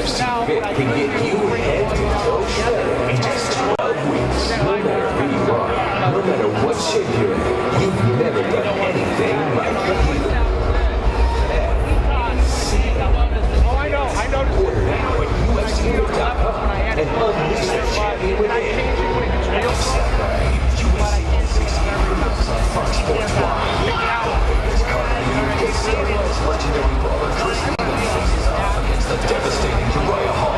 UFC Fit can get you head-to-toe shredded in just 12 weeks. No matter who you are, no matter what shape you're in, you've never done anything like it. Order now at UFCFit.com and unleash the champion within. Saturday, UFC 168 on Fox Sports 1. This card gets Silva's legendary brawler Chris Weidman faces off against the devastating Uriah Hall.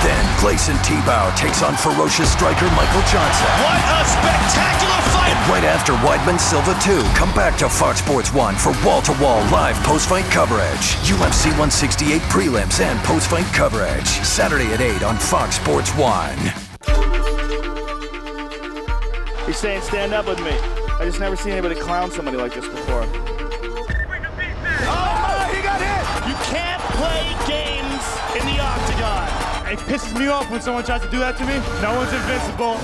Then Gleison Tibau takes on ferocious striker Michael Johnson. What a spectacular fight! And right after Weidman Silva 2, come back to Fox Sports 1 for wall-to-wall live post-fight coverage. UFC 168 prelims and post-fight coverage. Saturday at 8 on Fox Sports 1. He's saying stand up with me. I just never seen anybody clown somebody like this before. Oh, he got hit! You can't play games in the octagon. It pisses me off when someone tries to do that to me. No one's invincible.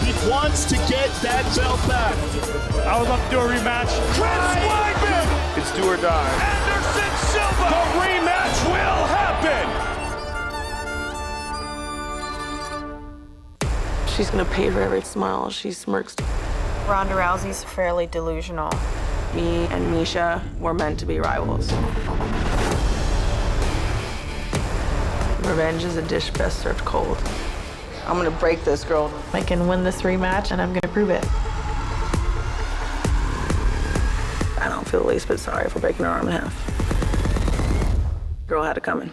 He wants to get that belt back. I would love to do a rematch. Chris Weidman! It's do or die. Anderson Silva! The rematch will happen! She's gonna pay for every smile she smirks. Ronda Rousey's fairly delusional. Me and Misha were meant to be rivals. Revenge is a dish best served cold. I'm gonna break this girl. I can win this rematch, and I'm gonna prove it. I don't feel the least bit sorry for breaking her arm in half. Girl had it coming.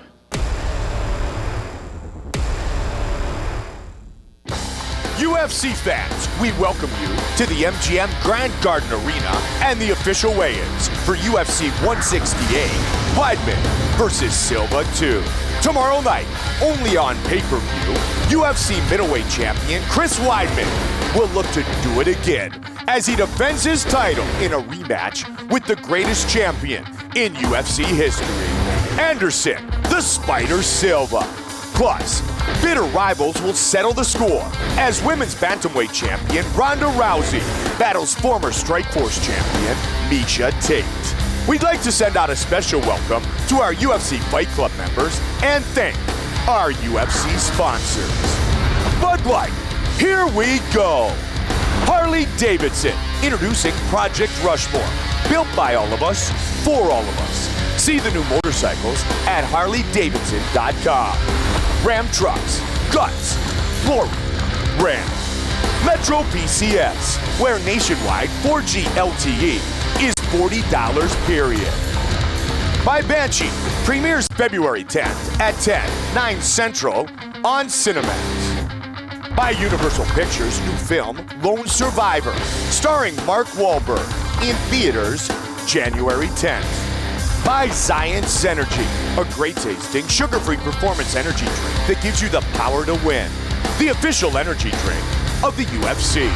UFC fans, we welcome you to the MGM Grand Garden Arena and the official weigh-ins for UFC 168, Weidman versus Silva 2. Tomorrow night, only on pay-per-view, UFC middleweight champion Chris Weidman will look to do it again as he defends his title in a rematch with the greatest champion in UFC history, Anderson the Spider Silva. Plus, bitter rivals will settle the score as women's bantamweight champion Ronda Rousey battles former Strikeforce champion Miesha Tate. We'd like to send out a special welcome to our UFC Fight Club members and thank our UFC sponsors. Bud Light, here we go. Harley-Davidson, introducing Project Rushmore, built by all of us, for all of us. See the new motorcycles at harleydavidson.com. Ram Trucks, Guts, Glory, Ram. Metro PCS, where nationwide 4G LTE is $40 period. By Banshee, premieres February 10th at 10, 9 Central on Cinemax. By Universal Pictures' new film, Lone Survivor, starring Mark Wahlberg, in theaters January 10th. By Zions Energy, a great-tasting, sugar-free performance energy drink that gives you the power to win. The official energy drink of the UFC.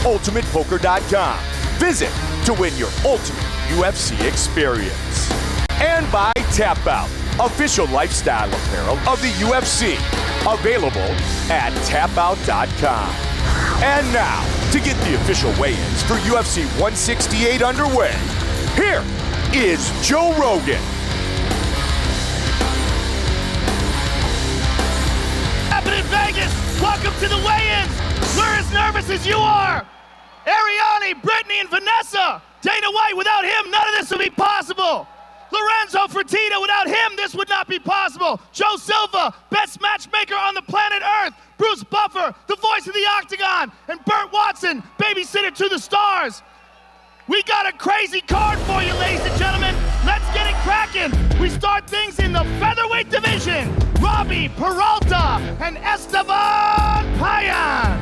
UltimatePoker.com. Visit to win your ultimate UFC experience. And by Tap Out, official lifestyle apparel of the UFC. Available at tapout.com. And now, to get the official weigh-ins for UFC 168 underway, here is Joe Rogan. Happening in Vegas. Welcome to the weigh-ins. We're as nervous as you are. Ariane, Brittany, and Vanessa. Dana White, without him, none of this would be possible. Lorenzo Fertitta, without him, this would not be possible. Joe Silva, best matchmaker on the planet Earth. Bruce Buffer, the voice of the Octagon. And Burt Watson, babysitter to the stars. We got a crazy card for you, ladies and gentlemen. Let's get it cracking. We start things in the featherweight division. Robbie Peralta and Esteban Payan.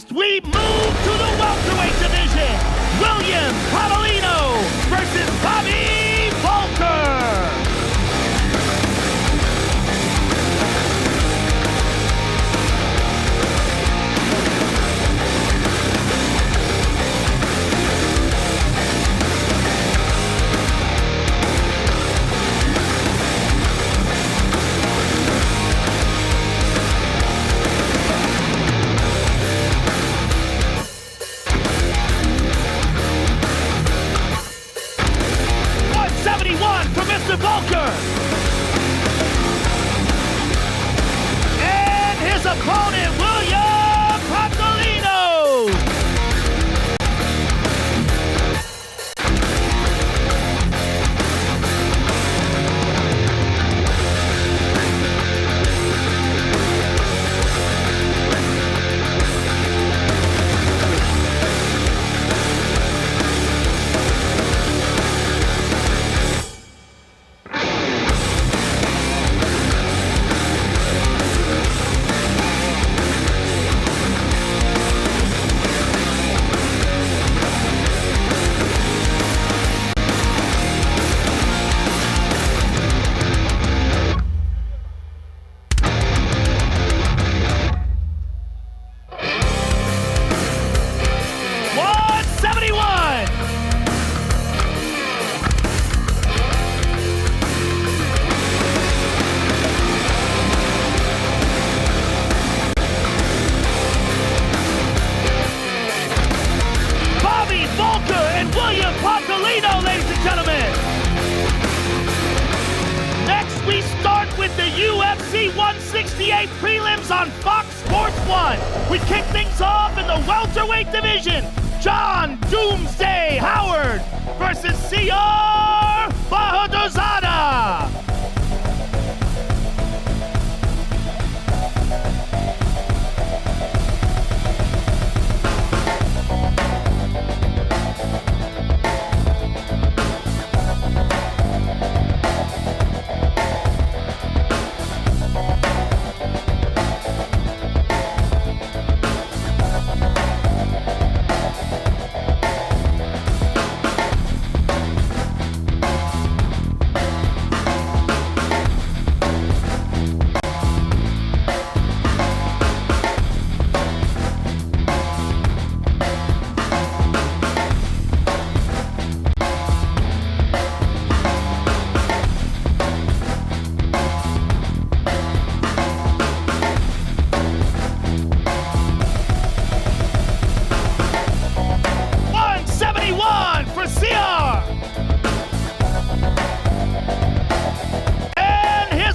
Next, we move to the welterweight division. William Paolino versus Bobby Volker. Mr. Volker. And his opponent, William Paolino. UFC 168 prelims on Fox Sports 1. We kick things off in the welterweight division. John Doomsday Howard versus Siar Bahadurzada.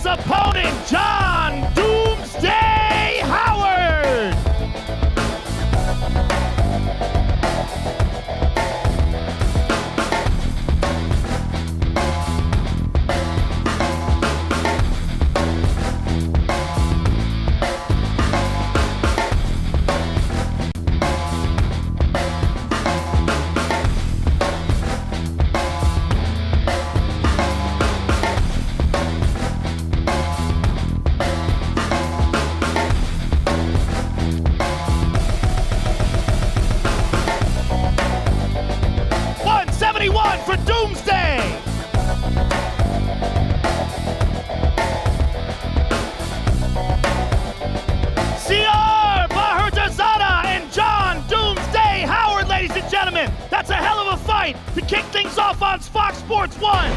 Opponent, John Doomsday Howard. For Doomsday. Siar Bahadurzada and John Doomsday Howard, ladies and gentlemen. That's a hell of a fight to kick things off on Fox Sports 1.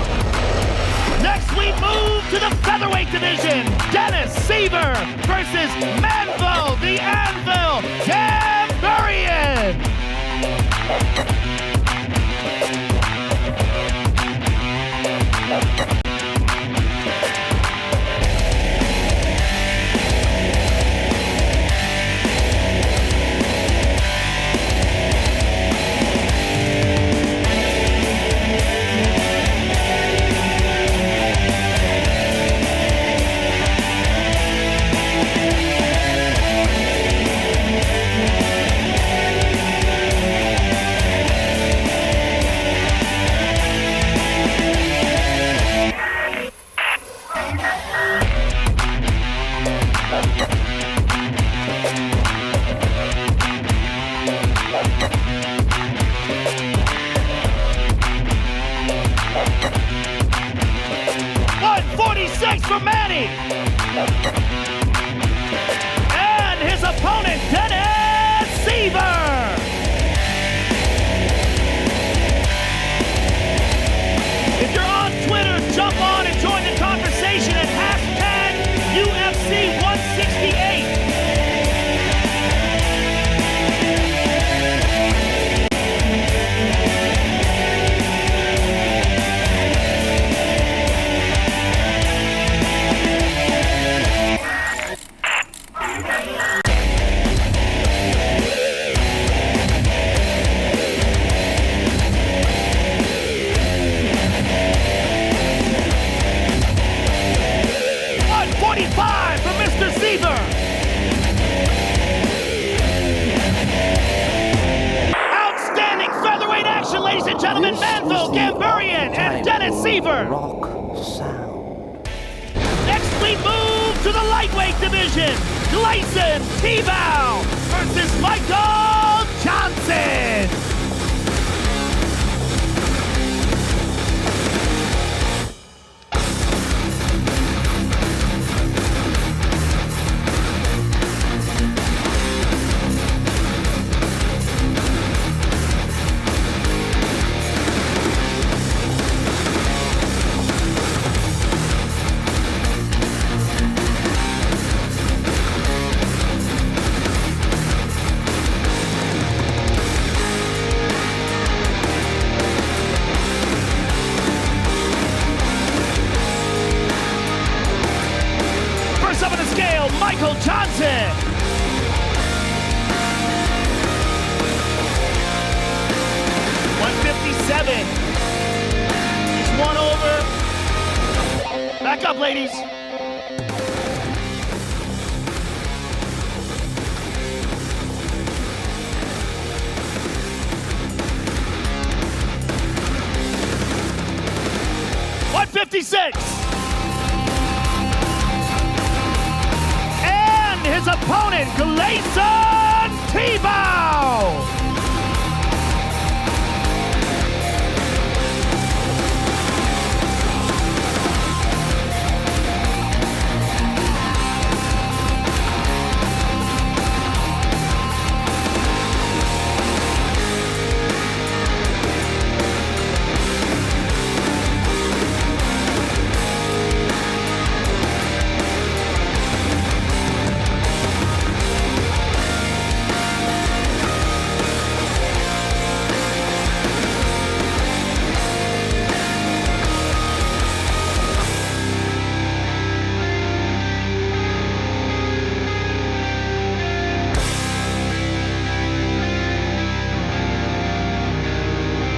Next, we move to the featherweight division. Dennis Siver versus Manvel the Anvil Gamburyan. opponent, Dennis Siver. If you're on Twitter, jump on and join the conversation at #UFC168. Outstanding featherweight action, ladies and gentlemen. Manvel Gamburyan and Dennis Siver. Rock sound. Next, we move to the lightweight division. Gleison Tibau versus Michael Johnson. Up on the scale, Michael Johnson. $157. He's one over. Back up, ladies. $156. His opponent, Gleison Tibau.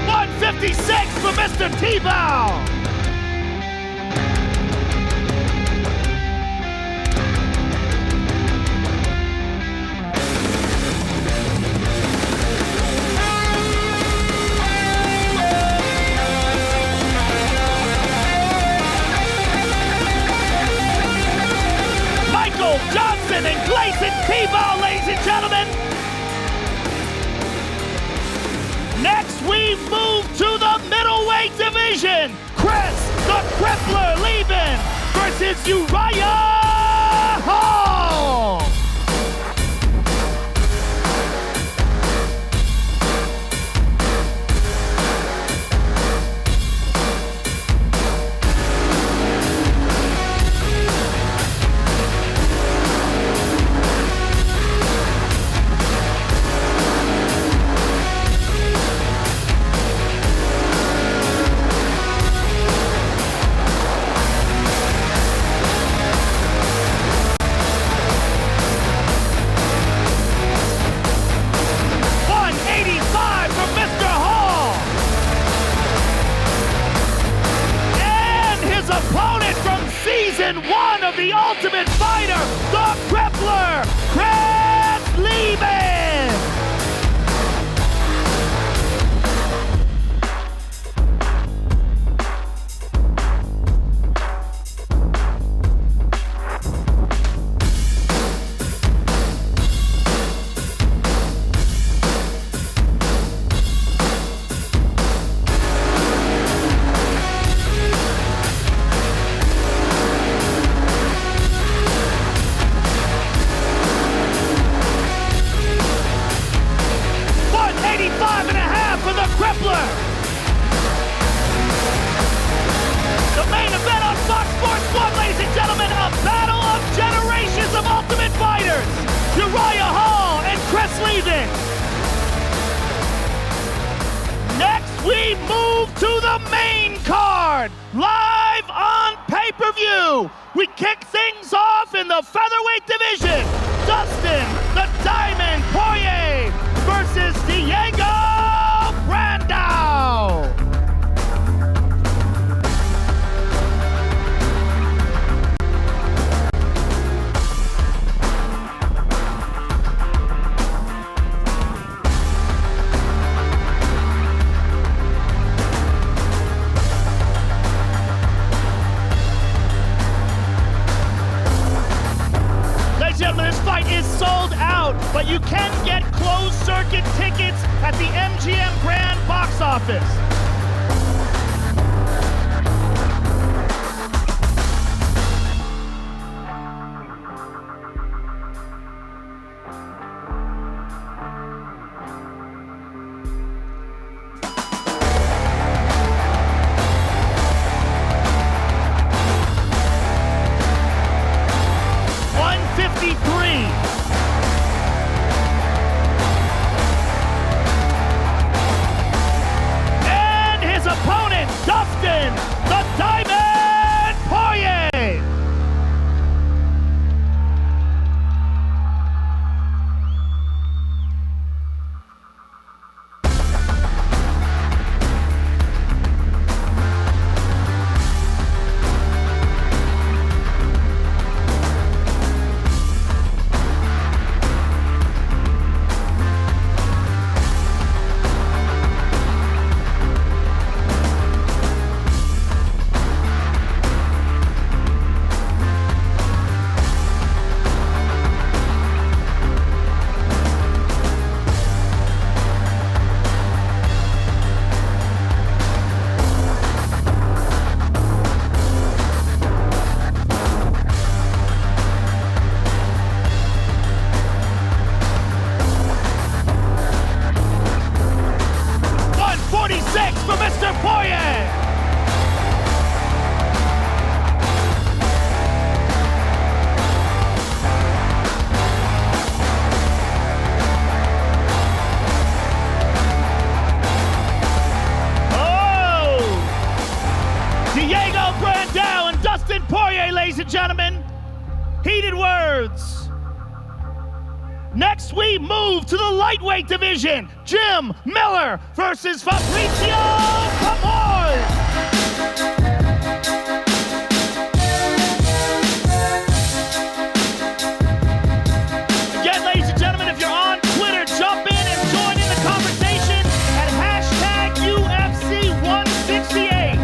$156 for Mr. Tibau. Michael Johnson and Gleison Tibau, ladies and gentlemen. Next, we move to the middleweight division. Chris the Crippler Leben versus Uriah Hall. Ziggler. The main event on Fox Sports 1, ladies and gentlemen, a battle of generations of Ultimate Fighters. Uriah Hall and Chris Levin. Next, we move to the main card, live on pay-per-view. We kick things off in the featherweight division. Dustin the Diamond Poirier versus Diego Brandao. Gentlemen, this fight is sold out, but you can get closed circuit tickets at the MGM Grand box office. And his opponent, Dustin the Diamond Poirier. For Mr. Poirier. Oh! Diego Brandao and Dustin Poirier, ladies and gentlemen. Heated words. Next, we move to the lightweight division. Jim Miller versus Fabricio Camoy. Again, ladies and gentlemen, if you're on Twitter, jump in and join in the conversation at hashtag UFC 168.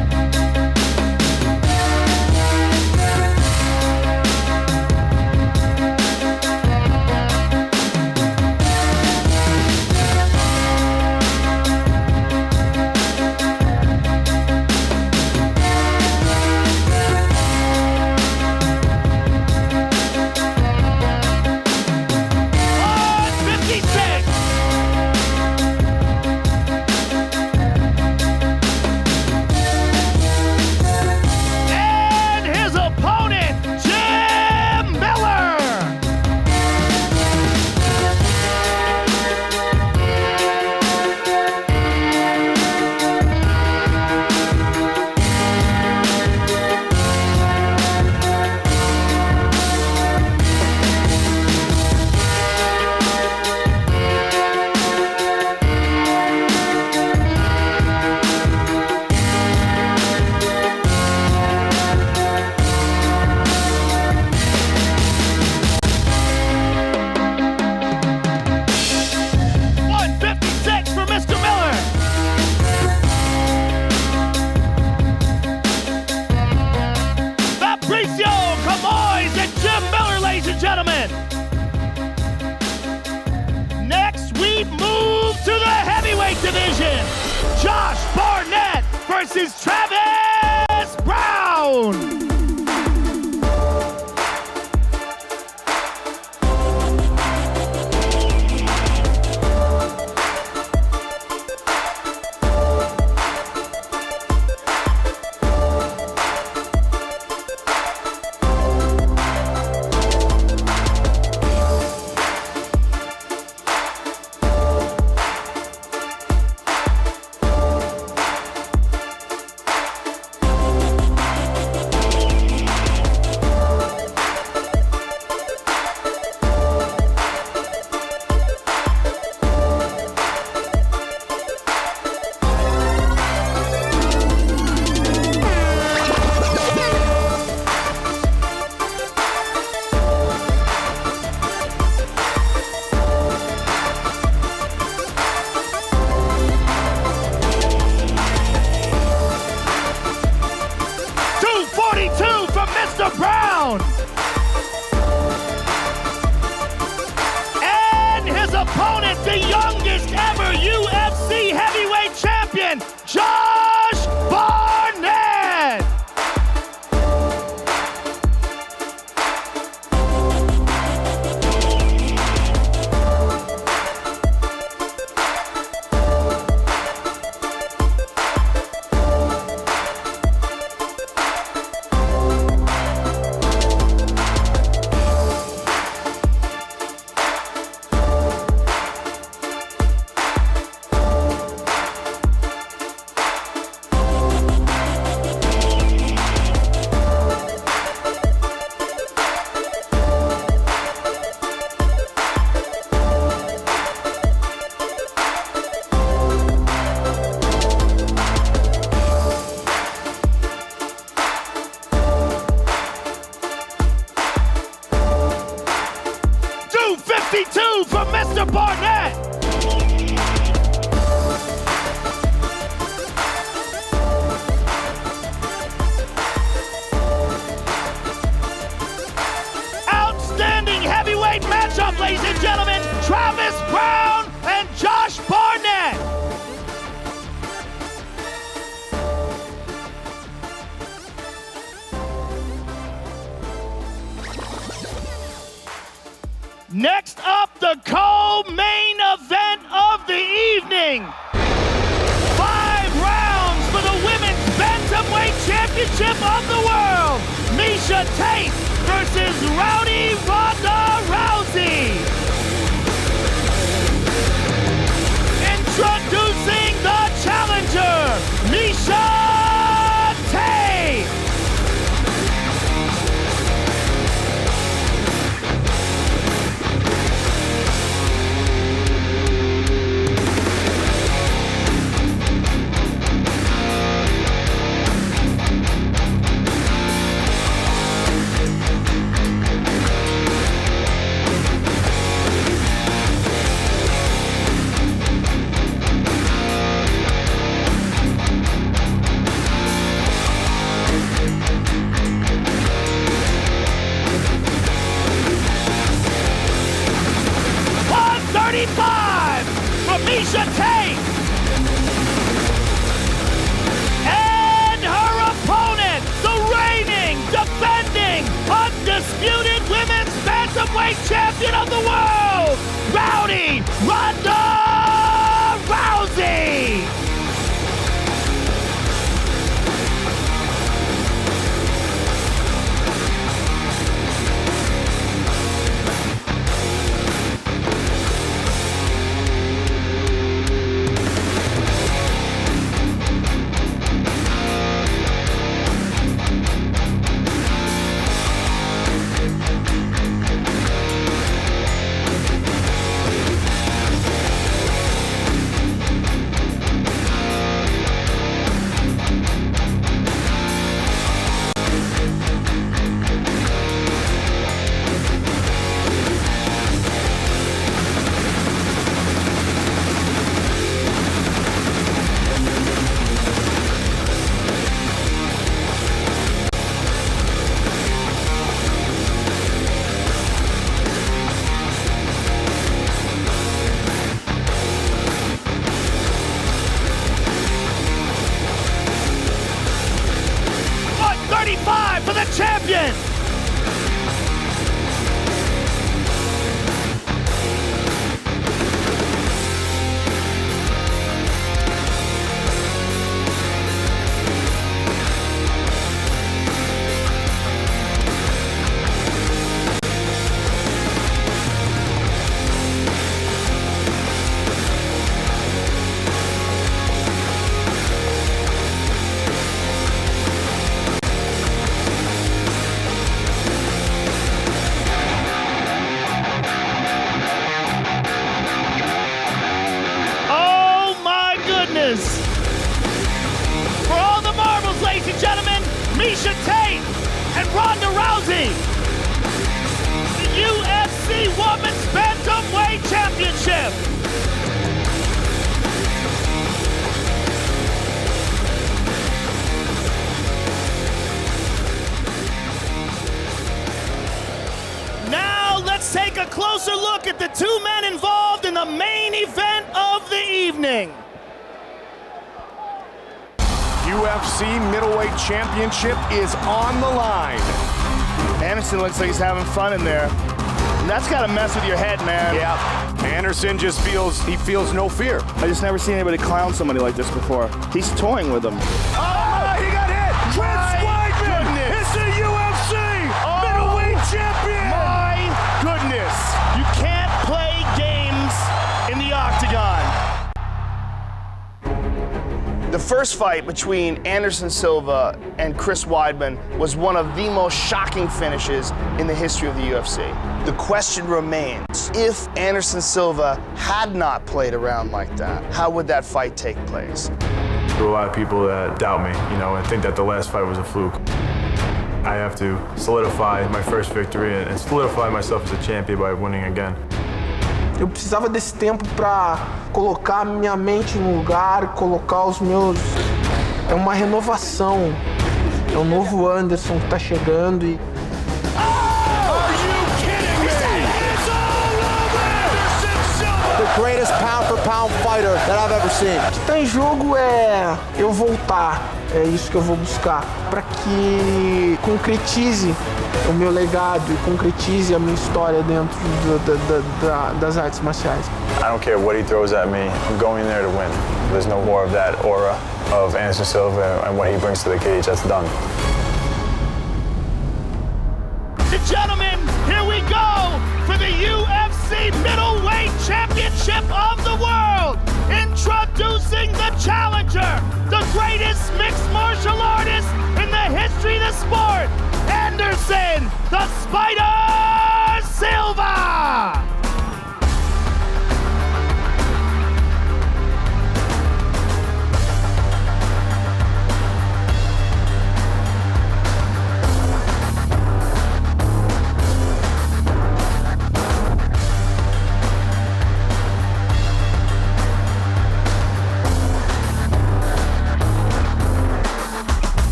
gentlemen. Next, we move to the heavyweight division. Josh Barnett versus Travis Brown. the youngest ever UFC heavyweight champion, Josh Barnett. From Mr. Barnett. Outstanding heavyweight matchup, ladies and gentlemen. Travis Browne and Josh Barnett. Next up, the co-main event of the evening. 5 rounds for the Women's Bantamweight Championship of the World. Miesha Tate versus Rowdy Ronda Rousey. Introducing the challenger, Miesha Tate. From Miesha Tate. And her opponent, the reigning, defending, undisputed Women's Bantamweight Champion of the World, Rowdy Ronda Rousey. For the champion. For all the marbles, ladies and gentlemen, Miesha Tate and Ronda Rousey. The UFC Women's Bantamweight Championship. Now let's take a closer look at the two men involved in the main event of the evening. UFC middleweight championship is on the line. Anderson looks like he's having fun in there. And that's got to mess with your head, man. Yeah, Anderson just feels no fear. I just never seen anybody clown somebody like this before. He's toying with him. Oh, he got hit! Chris Weidman is the UFC middleweight champion! My goodness. You can't play games in the octagon. The first fight between Anderson Silva and Chris Weidman was one of the most shocking finishes in the history of the UFC. The question remains, if Anderson Silva had not played around like that, how would that fight take place? There are a lot of people that doubt me, and think that the last fight was a fluke. I have to solidify my first victory and solidify myself as a champion by winning again. Eu precisava desse tempo para colocar minha mente no lugar, colocar os meus... É uma renovação. É um novo Anderson que tá chegando e... The greatest pound-for-pound fighter that I've ever seen. O que tá em jogo é eu voltar. É isso que eu vou buscar. Para que concretize o meu legado e concretize a minha história dentro das artes marciais. I don't care what he throws at me, I'm going there to win. There's no more of that aura of Anderson Silva and what he brings to the cage. That's done. Gentlemen, here we go for the UFC Middleweight Championship of the world. Introducing the challenger, the greatest mixed martial artist in the history of the sport, Anderson the Spider Silva.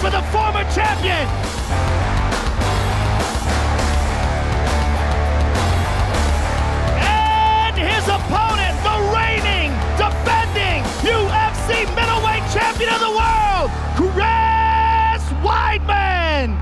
For the former champion. And his opponent, the reigning, defending UFC middleweight champion of the world, Chris Weidman.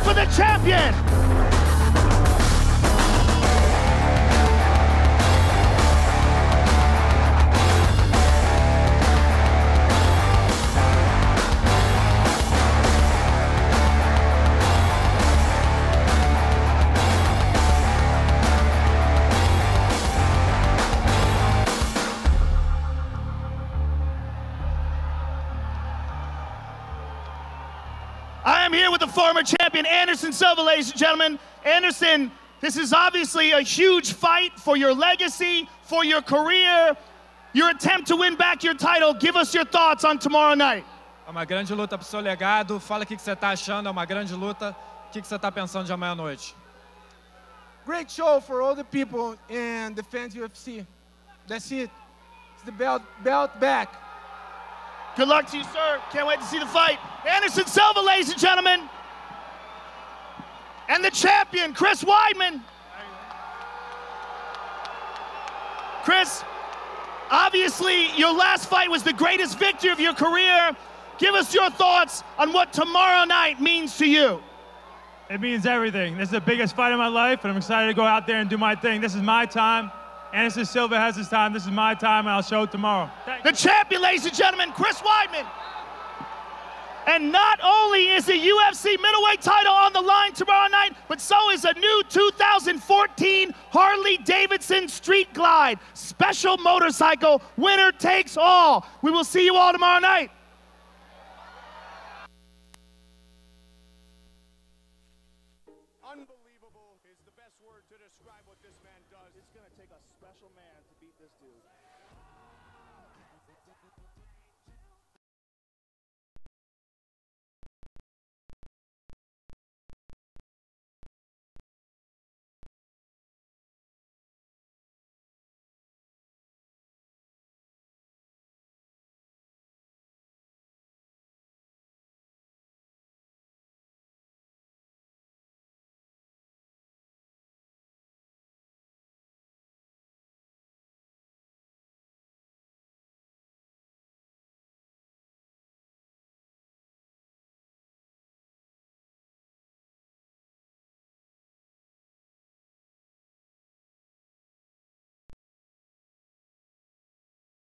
For the champion. I am here with the former champion, Anderson Silva, ladies and gentlemen. Anderson, this is obviously a huge fight for your legacy, for your career, your attempt to win back your title. Give us your thoughts on tomorrow night. É uma grande luta para o seu legado. Fala o que você está achando, é uma grande luta. O que você está pensando de amanhã à noite? Great show for all the people and the fans UFC. That's it. It's the belt back. Good luck to you, sir. Can't wait to see the fight. Anderson Silva, ladies and gentlemen. And the champion, Chris Weidman. Chris, obviously your last fight was the greatest victory of your career. Give us your thoughts on what tomorrow night means to you. It means everything. This is the biggest fight of my life, and I'm excited to go out there and do my thing. This is my time. Anderson Silva has his time. This is my time, and I'll show it tomorrow. The champion, ladies and gentlemen, Chris Weidman. And not only is the UFC middleweight title on the line tomorrow night, but so is a new 2014 Harley-Davidson Street Glide. Special motorcycle, winner takes all. We will see you all tomorrow night. Unbelievable is the best word to describe what this man does. It's going to take a special man to beat this dude.